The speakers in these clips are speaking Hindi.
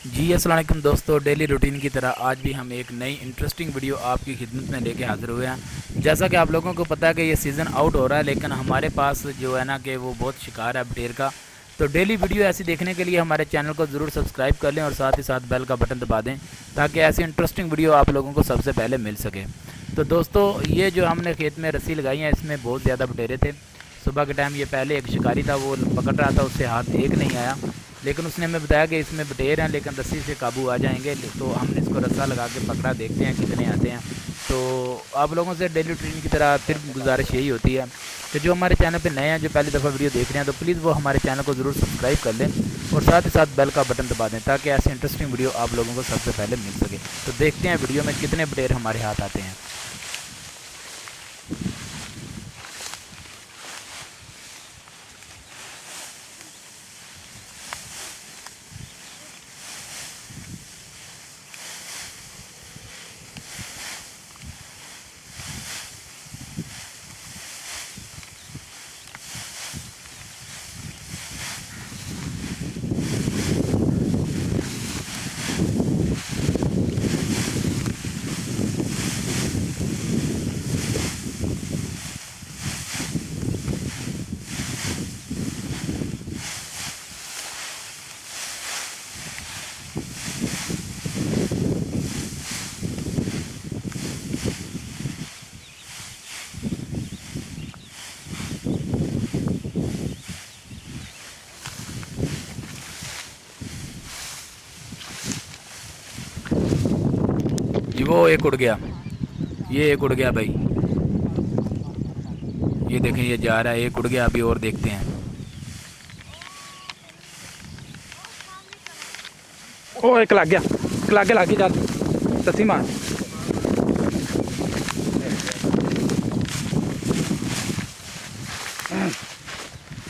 जी अस्सलाम वालेकुम दोस्तों, डेली रूटीन की तरह आज भी हम एक नई इंटरेस्टिंग वीडियो आपकी खिदमत में लेके हाज़िर हुए हैं। जैसा कि आप लोगों को पता है कि ये सीज़न आउट हो रहा है, लेकिन हमारे पास जो है ना कि वो बहुत शिकार है बटेर का। तो डेली वीडियो ऐसी देखने के लिए हमारे चैनल को ज़रूर सब्सक्राइब कर लें और साथ ही साथ बेल का बटन दबा दें, ताकि ऐसी इंटरेस्टिंग वीडियो आप लोगों को सबसे पहले मिल सके। तो दोस्तों, ये जो हमने खेत में रस्सी लगाई है, इसमें बहुत ज़्यादा बटेरे थे। सुबह के टाइम ये पहले एक शिकारी था, वो पकड़ रहा था, उससे हाथ एक नहीं आया, लेकिन उसने हमें बताया कि इसमें बटेर हैं, लेकिन रस्सी से काबू आ जाएंगे। तो हमने इसको रस्सा लगा के पकड़ा, देखते हैं कितने आते हैं। तो आप लोगों से डेली रूटीन की तरह फिर गुजारिश यही होती है कि जो हमारे चैनल पे नए हैं, जो पहली दफ़ा वीडियो देख रहे हैं, तो प्लीज़ वो हमारे चैनल को ज़रूर सब्सक्राइब कर लें और साथ ही साथ बेल का बटन दबा दें, ताकि ऐसी इंटरेस्टिंग वीडियो आप लोगों को सबसे पहले मिल सके। तो देखते हैं वीडियो में कितने बटेर हमारे हाथ आते हैं। जी वो एक उड़ गया, ये एक उड़ गया भाई, ये देखें ये जा रहा है, एक उड़ गया। अभी और देखते हैं। ओ एक लग गया, एक लग गया, चल ससी मार।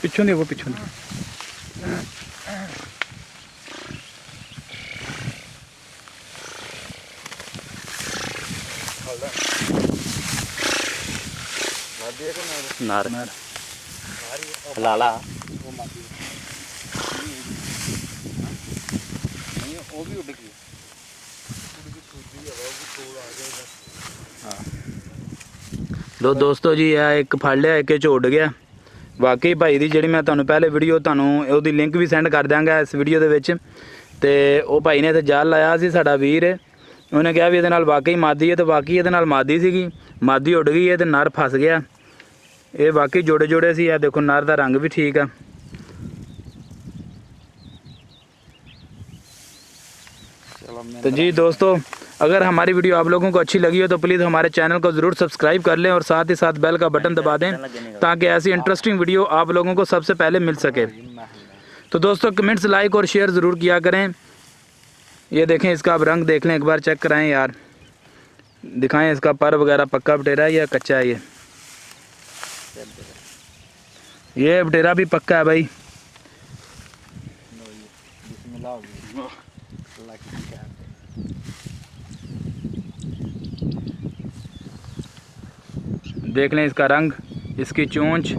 पिछों दी वो पिछों दी। नार लाला लो दोस्तों जी, यह एक फड़ लिया, एक उड़ गया। वाकई भाई ਦੀ ਜਿਹੜੀ ਮੈਂ ਤੁਹਾਨੂੰ ਪਹਿਲੇ ਵੀਡੀਓ ਤੁਹਾਨੂੰ ਉਹਦੀ ਲਿੰਕ ਵੀ ਸੈਂਡ ਕਰ ਦਾਂਗਾ ਇਸ ਵੀਡੀਓ ਦੇ ਵਿੱਚ। ਤੇ ਉਹ ਭਾਈ ਨੇ ਇੱਥੇ ਜਾਲ ਲਾਇਆ ਸੀ, ਸਾਡਾ ਵੀਰ, ਉਹਨੇ ਕਿਹਾ ਵੀ ਇਹਦੇ ਨਾਲ ਵਾਕਈ ਮਾਦੀ ਹੈ, ਤੇ ਵਾਕਈ ਇਹਦੇ ਨਾਲ ਮਾਦੀ ਸੀਗੀ। ਮਾਦੀ ਉੱਡ ਗਈ ਹੈ ਤੇ ਨਰ ਫਸ ਗਿਆ। ਇਹ ਵਾਕਈ ਜੋੜੇ ਜੋੜੇ ਸੀ। ਆ ਦੇਖੋ ਨਰ ਦਾ ਰੰਗ ਵੀ ਠੀਕ ਆ। तो जी दोस्तों, अगर हमारी वीडियो आप लोगों को अच्छी लगी हो तो प्लीज़ हमारे चैनल को ज़रूर सब्सक्राइब कर लें और साथ ही साथ बेल का बटन दबा दें, ताकि ऐसी इंटरेस्टिंग वीडियो आप लोगों को सबसे पहले मिल सके। तो दोस्तों, कमेंट्स, लाइक और शेयर ज़रूर किया करें। ये देखें, इसका आप रंग देख लें, एक बार चेक कराएँ यार, दिखाएँ इसका पर वगैरह पक्का बटेरा है या कच्चा है। ये बटेरा भी पक्का है भाई। देख लें इसका रंग, इसकी चोंच,